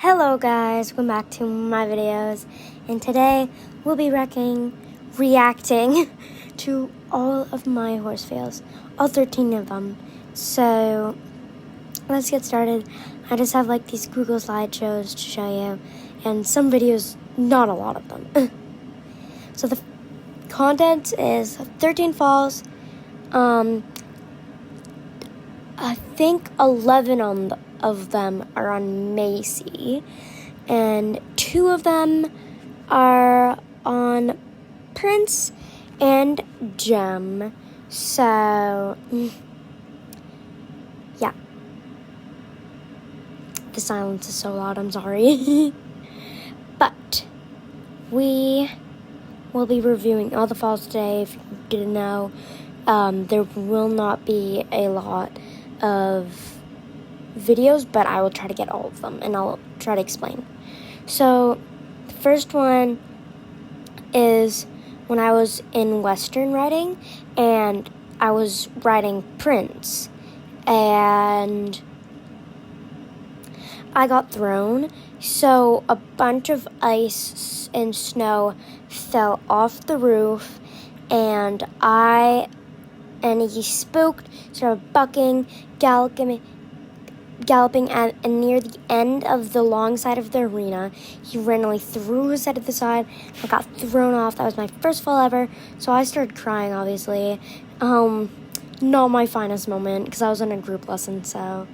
Hello guys, welcome back to my videos, and today we'll be reacting to all of my horse fails, all 13 of them. So let's get started. I just have like these Google slideshows to show you, and some videos, not a lot of them. So the content is 13 falls. I think 11 of them are on Macy, and 2 of them are on Prince and Gem. So, yeah. The silence is so loud, I'm sorry. But we will be reviewing all the falls today. If you didn't know, there will not be a lot of videos, but I will try to get all of them, and I'll try to explain. So, the first one is when I was in Western riding, and I was riding Prince, and I got thrown, so a bunch of ice and snow fell off the roof, and he spooked, started bucking, galloping, and near the end of the long side of the arena, he randomly threw his head to the side. I got thrown off. That was my first fall ever, so I started crying, obviously. Not my finest moment, because I was in a group lesson, so.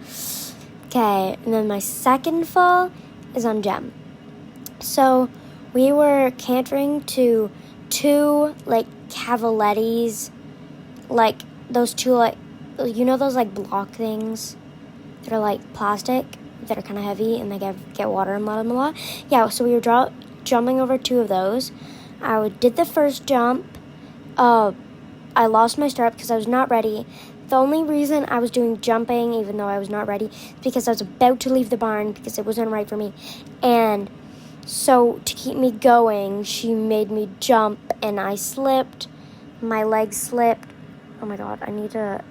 Okay, and then my second fall is on Gem. So, we were cantering to 2, Cavalettis, those 2, those, block things that are, plastic, that are kind of heavy, and they get water in them a lot. Yeah, so we were jumping over 2 of those. I did the first jump. I lost my stirrup because I was not ready. The only reason I was doing jumping, even though I was not ready, is because I was about to leave the barn because it wasn't right for me. And so to keep me going, she made me jump, and I slipped. My leg slipped. Oh my god, I need to...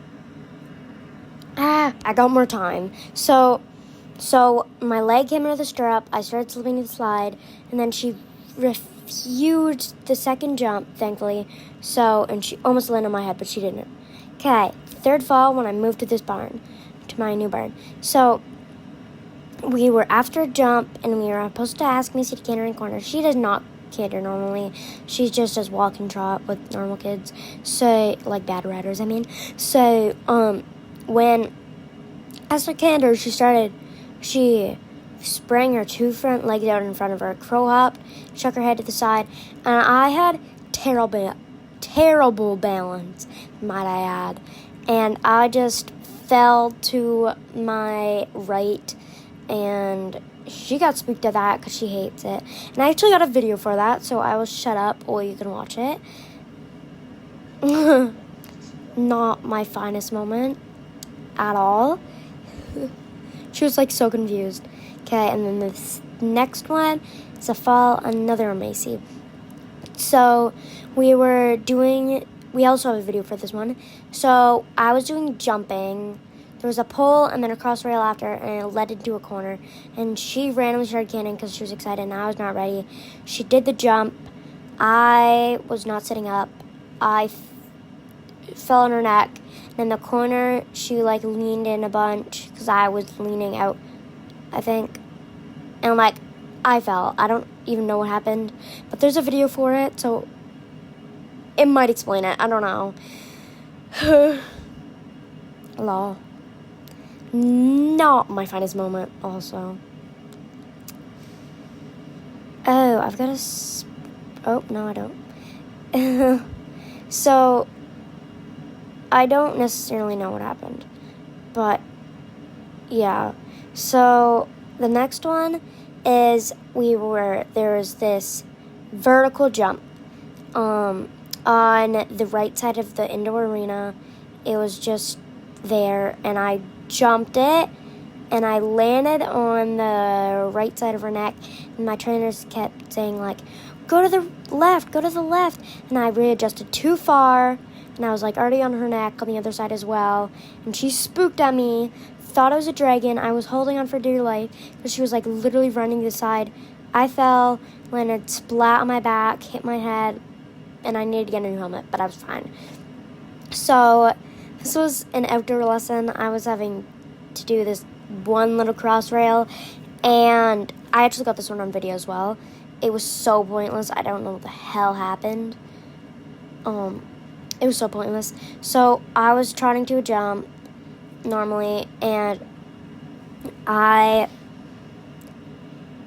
I got more time. So my leg came under the stirrup. I started slipping to the slide, and then she refused the second jump, thankfully. And she almost landed on my head, but she didn't. Okay, third fall when I moved to this barn, to my new barn. So we were after a jump, and we were supposed to ask Missy to canter in corner. She does not canter normally. She just does walk and trot with normal kids. So, bad riders, I mean. So, when as for canter, she sprang her 2 front legs out in front of her, crow hopped, shook her head to the side, and I had terrible balance, might I add, and I just fell to my right, and she got spooked at that because she hates it, and I actually got a video for that, so I will shut up or you can watch it. Not my finest moment at all. She was so confused. Okay, and then this next one is a fall, another Macy. So we also have a video for this one. So I was doing jumping. There was a pole and then a cross rail after, and it led into a corner. And she randomly started canting because she was excited, and I was not ready. She did the jump. I was not sitting up. I fell on her neck. And in the corner, she leaned in a bunch because I was leaning out, I think. And I fell. I don't even know what happened. But there's a video for it, so it might explain it. I don't know. Lol. Not my finest moment, also. Oh, I've got oh, no, I don't. So, I don't necessarily know what happened. But, yeah. So, the next one is there was this vertical jump on the right side of the indoor arena. It was just there, and I jumped it, and I landed on the right side of her neck, and my trainers kept saying go to the left, and I readjusted too far, and I was already on her neck on the other side as well, and she spooked at me, thought it was a dragon. I was holding on for dear life because she was like literally running to the side. I fell, landed splat on my back, hit my head, and I needed to get a new helmet, but I was fine. So this was an outdoor lesson. I was having to do this one little cross rail, and I actually got this one on video as well. It was so pointless. I don't know what the hell happened. It was so pointless. So I was trying to do a jump normally, and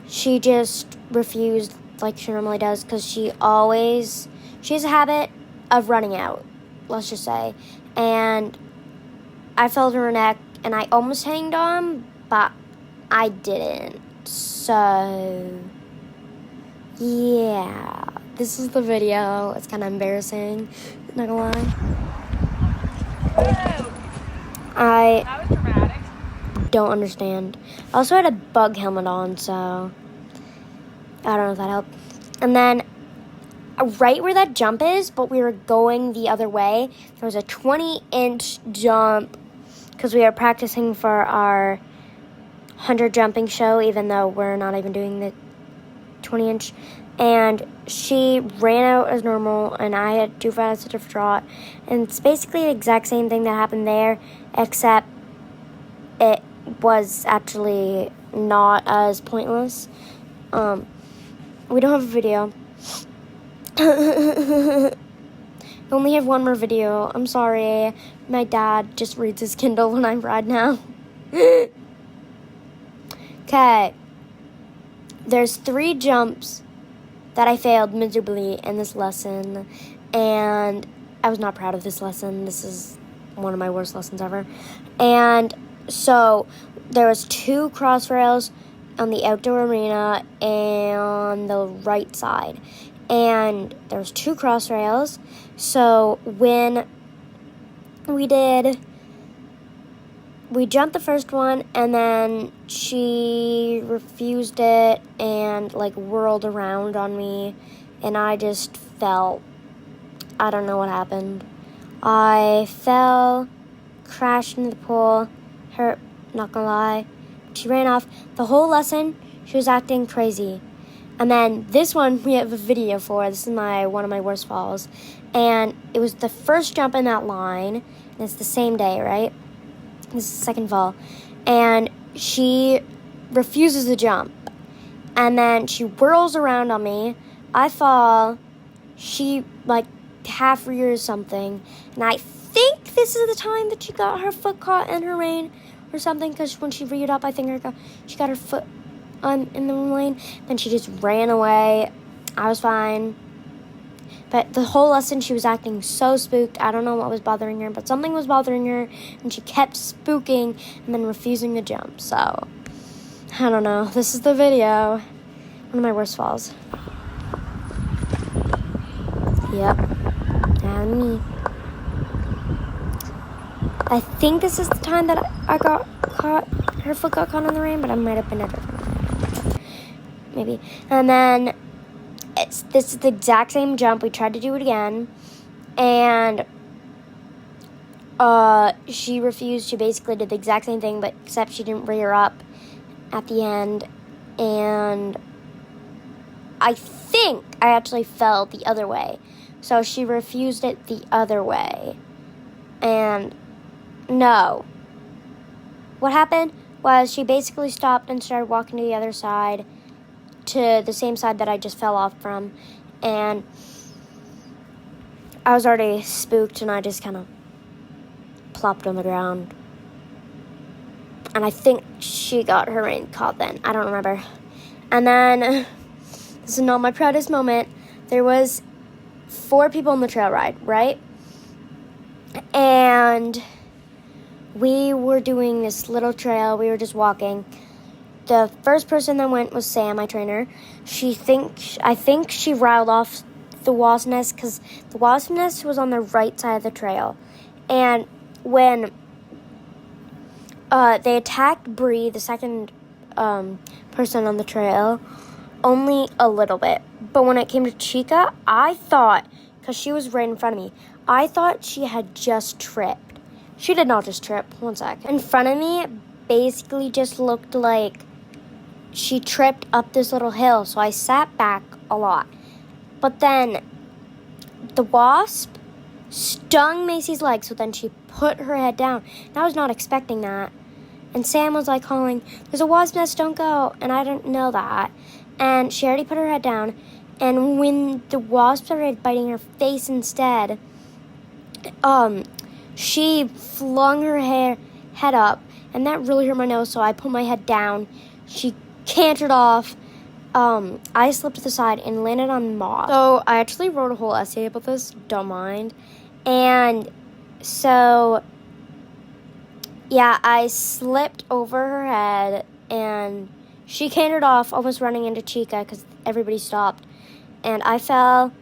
she just refused like she normally does, because she has a habit of running out, let's just say. And I fell to her neck, and I almost hanged on, but I didn't. So yeah, this is the video. It's kind of embarrassing, not gonna lie. That was dramatic. Don't understand. I also had a bug helmet on, so I don't know if that helped. And then right where that jump is, but we were going the other way, there was a 20-inch jump because we were practicing for our 100 jumping show, even though we're not even doing the 20-inch. And she ran out as normal, and I had too fast to trot. And it's basically the exact same thing that happened there, except it was actually not as pointless. We don't have a video. We only have one more video. I'm sorry. My dad just reads his Kindle when I ride now. Okay. There's 3 jumps that I failed miserably in this lesson, and I was not proud of this lesson. This is one of my worst lessons ever. And so there was 2 cross rails on the outdoor arena on the right side, and there was 2 cross rails. So when we jumped the first one, and then she refused it and like whirled around on me, and I just fell. I don't know what happened. I fell, crashed into the pool, hurt, not gonna lie. She ran off. The whole lesson, she was acting crazy. And then this one we have a video for. This is one of my worst falls. And it was the first jump in that line. And it's the same day, right? This is the second fall. And she refuses to jump. And then she whirls around on me. I fall. She like half rears something. And I think this is the time that she got her foot caught in her rein or something. Because when she reared up, I think she got her foot in the lane. Then she just ran away. I was fine. But the whole lesson, she was acting so spooked. I don't know what was bothering her, but something was bothering her, and she kept spooking and then refusing to jump. So, I don't know. This is the video. One of my worst falls. Yep. And me. I think this is the time that I got caught. Her foot got caught in the rain, but I might have been a different one. Maybe. And then this is the exact same jump. We tried to do it again, and she refused. She basically did the exact same thing, but except she didn't rear up at the end, and I think I actually fell the other way. So she refused it the other way, and no. What happened was she basically stopped and started walking to the other side, to the same side that I just fell off from, and I was already spooked, and I just kind of plopped on the ground, and I think she got her rein caught then. I don't remember. And then, this is not my proudest moment, there was 4 people on the trail ride, right? And we were doing this little trail. We were just walking. The first person that went was Sam, my trainer. I think she riled off the wasp nest, because the wasp nest was on the right side of the trail. And when they attacked Bree, the second person on the trail, only a little bit. But when it came to Chica, I thought, because she was right in front of me, I thought she had just tripped. She did not just trip. One sec. In front of me, basically just looked like she tripped up this little hill, so I sat back a lot. But then the wasp stung Macy's leg, so then she put her head down. And I was not expecting that. And Sam was like calling, "There's a wasp nest, don't go." And I didn't know that. And she already put her head down. And when the wasp started biting her face instead, she flung her head up. And that really hurt my nose, so I put my head down. She cantered off. I slipped to the side and landed on moss. So I actually wrote a whole essay about this, don't mind. And so, yeah, I slipped over her head and she cantered off, almost running into Chica because everybody stopped. And I fell.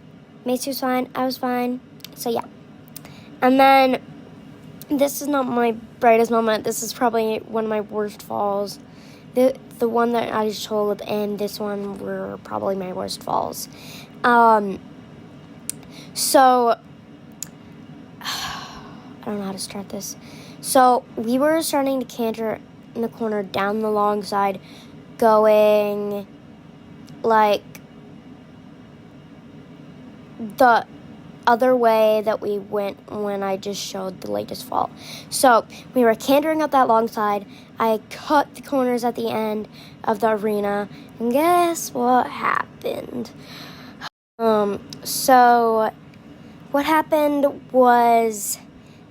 Macy was fine. I was fine. So, yeah. And then, this is not my brightest moment. This is probably one of my worst falls. The one that I just told and this one were probably my worst falls. So, I don't know how to start this. So, we were starting to canter in the corner down the long side, going like the other way that we went when I just showed the latest fall. So we were cantering up that long side. I cut the corners at the end of the arena, and guess what happened? So what happened was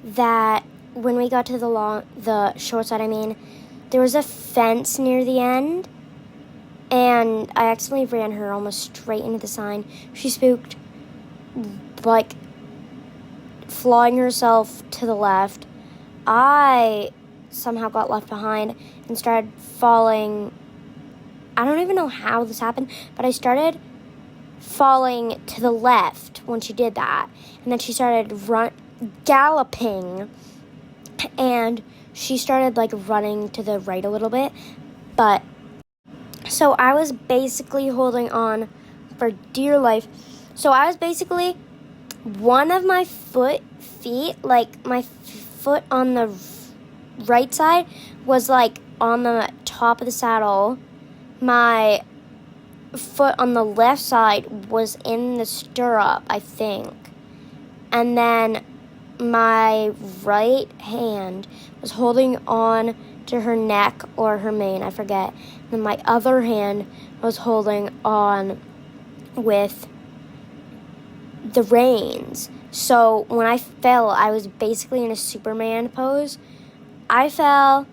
that when we got to the short side, there was a fence near the end, and I accidentally ran her almost straight into the sign. She spooked, like, flying herself to the left. I somehow got left behind and started falling. I don't even know how this happened, but I started falling to the left when she did that. And then she started galloping, and she started, like, running to the right a little bit. But, so I was basically holding on for dear life. So I was basically, one of my feet, like my foot on the right side was like on the top of the saddle. My foot on the left side was in the stirrup, I think. And then my right hand was holding on to her neck or her mane, I forget. And then my other hand was holding on with the reins. So when I fell, I was basically in a Superman pose. I fell.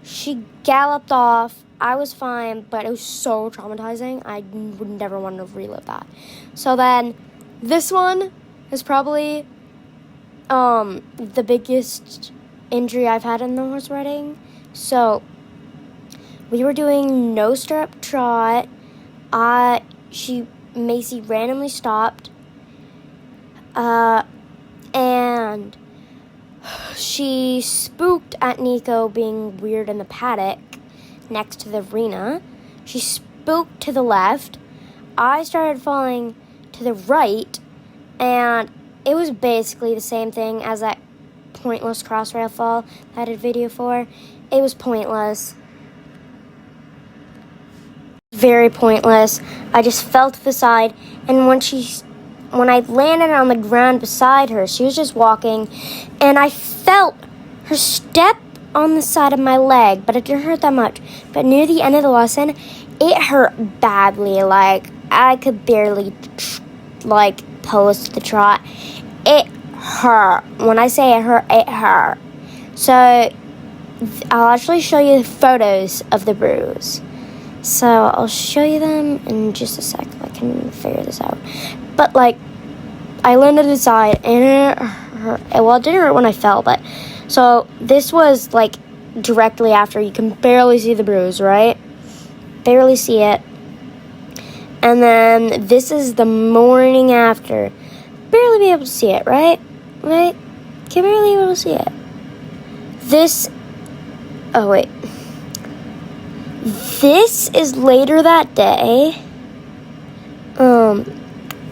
She galloped off. I was fine, but it was so traumatizing. I would never want to relive that. So then, this one is probably the biggest injury I've had in the horse riding. So we were doing no stirrup trot. Macy randomly stopped. And she spooked at Nico being weird in the paddock next to the arena. She spooked to the left. I started falling to the right, and it was basically the same thing as that pointless crossrail fall that I did a video for. It was pointless. Very pointless. I just fell to the side, and when I landed on the ground beside her, she was just walking, and I felt her step on the side of my leg, but it didn't hurt that much. But near the end of the lesson, it hurt badly. Like, I could barely, post the trot. It hurt. When I say it hurt, it hurt. So, I'll actually show you the photos of the bruise. So, I'll show you them in just a sec if I can figure this out. But, I landed aside, and it hurt. Well, it didn't hurt when I fell, but... So, this was, directly after. You can barely see the bruise, right? Barely see it. And then, this is the morning after. Barely be able to see it, right? Right? Can barely be able to see it. This... Oh, wait. This is later that day.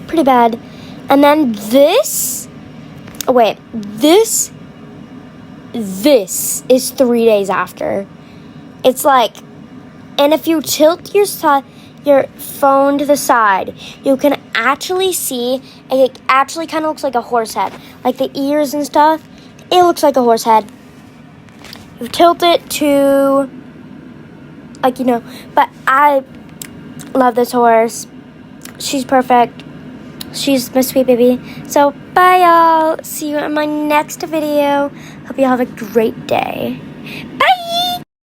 Pretty bad. And then this... Oh, wait. This is 3 days after. It's like, and if you tilt your phone to the side, you can actually see, it actually kind of looks like a horse head. Like the ears and stuff, it looks like a horse head. You tilt it to, like, but I love this horse. She's perfect. She's my sweet baby. So, bye, y'all. See you in my next video. Hope you have a great day. Bye.